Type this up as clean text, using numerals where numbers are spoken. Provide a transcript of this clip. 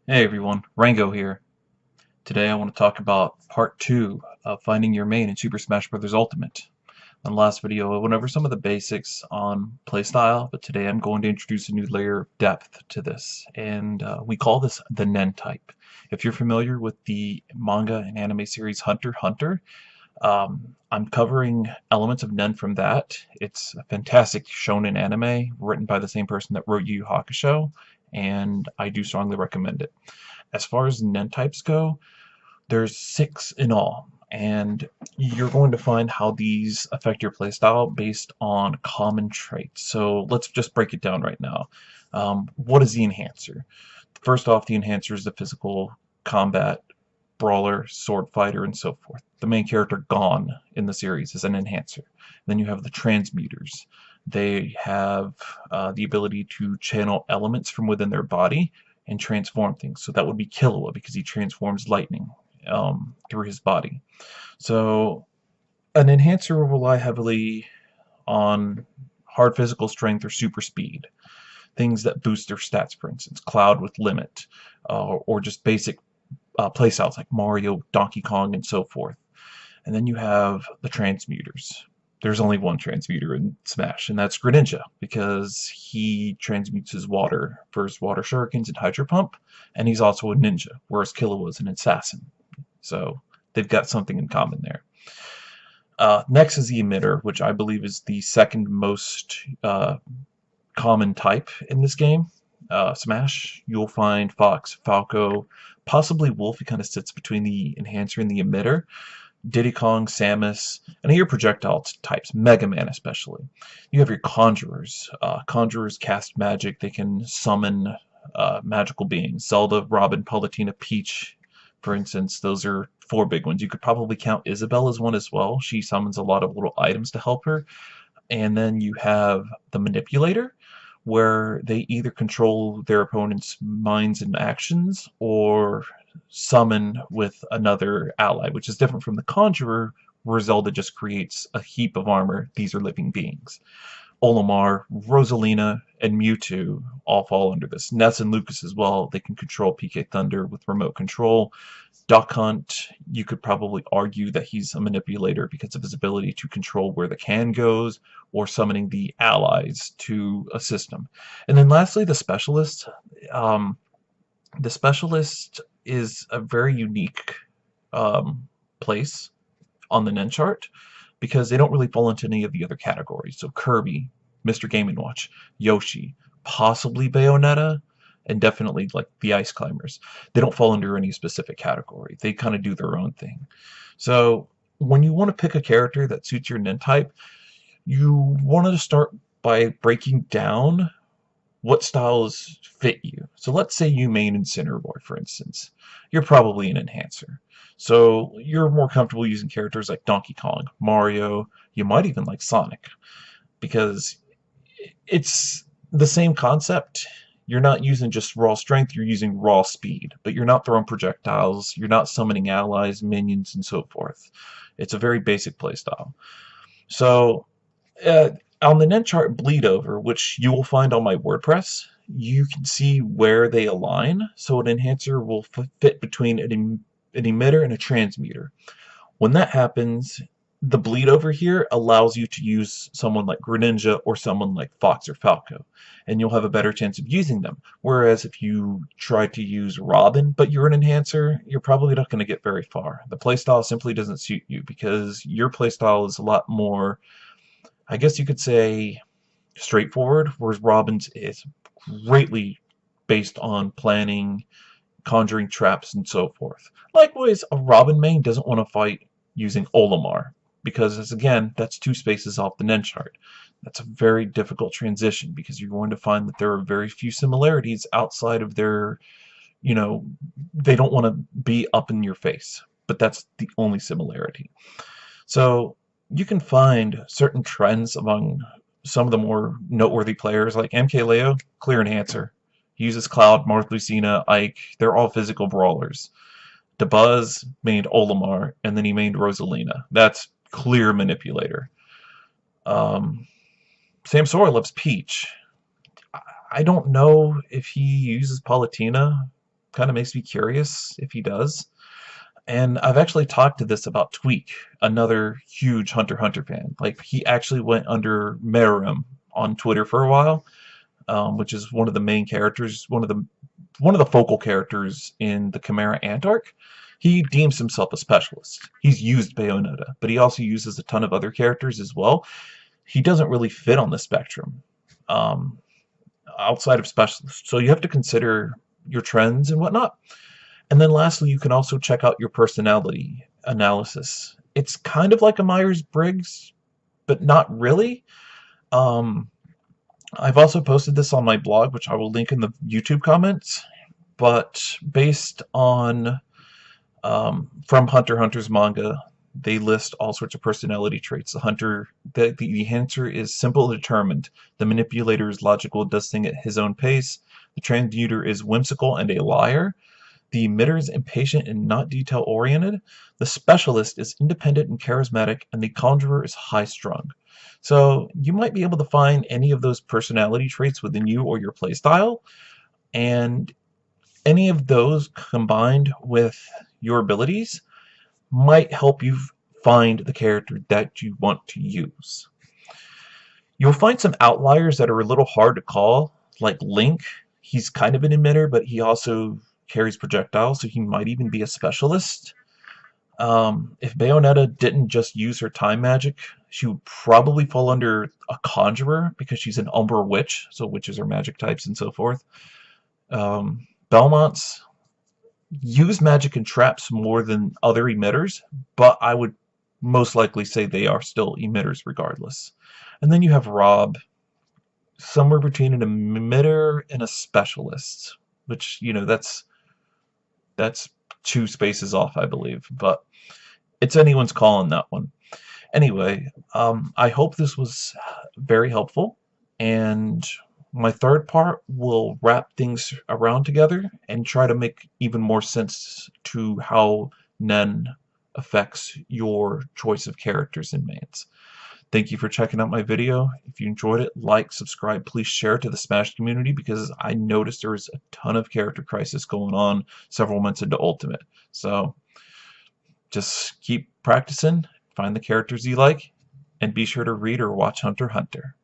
Hey everyone, Rango here. Today I want to talk about part 2 of finding your main in Super Smash Bros. Ultimate. In the last video I went over some of the basics on playstyle, but today I'm going to introduce a new layer of depth to this, and we call this the Nen type. If you're familiar with the manga and anime series Hunter x Hunter, I'm covering elements of Nen from that. It's a fantastic shonen anime written by the same person that wrote Yu Yu Hakusho, and I do strongly recommend it. As far as Nen types go, there's 6 in all, and you're going to find how these affect your playstyle based on common traits. So let's just break it down right now. What is the enhancer? First off, the enhancer is the physical combat brawler, sword fighter, and so forth. The main character, Gon, in the series is an enhancer. Then you have the transmuters. They have the ability to channel elements from within their body and transform things. So that would be Killua because he transforms lightning through his body. So an enhancer will rely heavily on hard physical strength or super speed, things that boost their stats, for instance, Cloud with Limit, or just basic playstyles like Mario, Donkey Kong, and so forth. And then you have the transmuters. There's only one transmuter in Smash, and that's Greninja, because he transmutes his water for his water shurikens and Hydro Pump, and he's also a ninja, whereas Killua is an assassin. So they've got something in common there. Next is the emitter, which I believe is the second most common type in this game. Smash, you'll find Fox, Falco, possibly Wolf. He kind of sits between the enhancer and the emitter. Diddy Kong, Samus, and here projectile types, Mega Man especially. You have your conjurers. Conjurers cast magic. They can summon magical beings. Zelda, Robin, Palutena, Peach, for instance. Those are 4 big ones. You could probably count Isabelle as one as well. She summons a lot of little items to help her. And then you have the manipulator, where they either control their opponent's minds and actions or summon with another ally, which is different from the conjurer, where Zelda just creates a heap of armor. These are living beings. Olimar, Rosalina, and Mewtwo all fall under this. Ness and Lucas as well. They can control PK Thunder with remote control. Duck Hunt, you could probably argue that he's a manipulator because of his ability to control where the can goes or summoning the allies to assist him. And then lastly, the specialist. Um, the specialist is a very unique place on the Nen chart because they don't really fall into any of the other categories. So Kirby, Mr. Game & Watch, Yoshi, possibly Bayonetta, and definitely like the Ice Climbers. They don't fall under any specific category. They kind of do their own thing. So when you want to pick a character that suits your Nen type, you want to start by breaking down what styles fit you. So let's say you main Incineroar, for instance. You're probably an enhancer. So you're more comfortable using characters like Donkey Kong, Mario, you might even like Sonic, because it's the same concept. You're not using just raw strength, you're using raw speed, but you're not throwing projectiles, you're not summoning allies, minions, and so forth. It's a very basic playstyle. So, on the Nen chart bleed over, which you will find on my WordPress, you can see where they align. So an enhancer will fit between an emitter and a transmuter. When that happens, the bleed over here allows you to use someone like Greninja or someone like Fox or Falco, and you'll have a better chance of using them. Whereas if you try to use Robin, but you're an enhancer, you're probably not going to get very far. The playstyle simply doesn't suit you because your playstyle is a lot more, I guess you could say, straightforward, whereas Robin's is greatly based on planning, conjuring traps, and so forth. Likewise, a Robin main doesn't want to fight using Olimar, because, as again, that's 2 spaces off the Nen chart. That's a very difficult transition, because you're going to find that there are very few similarities outside of their, they don't want to be up in your face, but that's the only similarity. So you can find certain trends among some of the more noteworthy players, like MKLeo, clear enhancer. He uses Cloud, Marth Lucina, Ike. They're all physical brawlers. DeBuzz mained Olimar, and then he mained Rosalina. That's clear manipulator. Sam Sora loves Peach. I don't know if he uses Palutena. kind of makes me curious if he does. And I've actually talked to this about Tweak, another huge Hunter x Hunter fan. Like, he actually went under Meruem on Twitter for a while, which is one of the main characters, one of the focal characters in the Chimera Ant arc. He deems himself a specialist. He's used Bayonetta, but he also uses a ton of other characters as well. He doesn't really fit on the spectrum um, outside of specialists. So you have to consider your trends and whatnot. And then lastly, you can also check out your personality analysis. It's kind of like a Myers-Briggs, but not really. Um, I've also posted this on my blog, which I will link in the YouTube comments. But based on from Hunter x Hunter's manga, they list all sorts of personality traits. The answer is simple and determined. The manipulator is logical, does things at his own pace. The transmuter is whimsical and a liar. The emitter is impatient and not detail-oriented. The specialist is independent and charismatic, and the conjurer is high-strung. So you might be able to find any of those personality traits within you or your playstyle, and any of those combined with your abilities might help you find the character that you want to use. You'll find some outliers that are a little hard to call, like Link. He's kind of an emitter, but he also carries projectiles, so he might even be a specialist. If Bayonetta didn't just use her time magic, she would probably fall under a conjurer because she's an Umbra Witch, so witches are magic types and so forth. Belmont's use magic and traps more than other emitters, but I would most likely say they are still emitters regardless. And then you have Rob, somewhere between an emitter and a specialist, which, you know, that's 2 spaces off, I believe, but it's anyone's call on that one. Anyway, I hope this was very helpful, and my third part will wrap things around together and try to make even more sense to how Nen affects your choice of characters in mains. Thank you for checking out my video. If you enjoyed it, like, subscribe, please share it to the Smash community, because I noticed there was a ton of character crisis going on several months into Ultimate. So just keep practicing, find the characters you like, and be sure to read or watch Hunter x Hunter.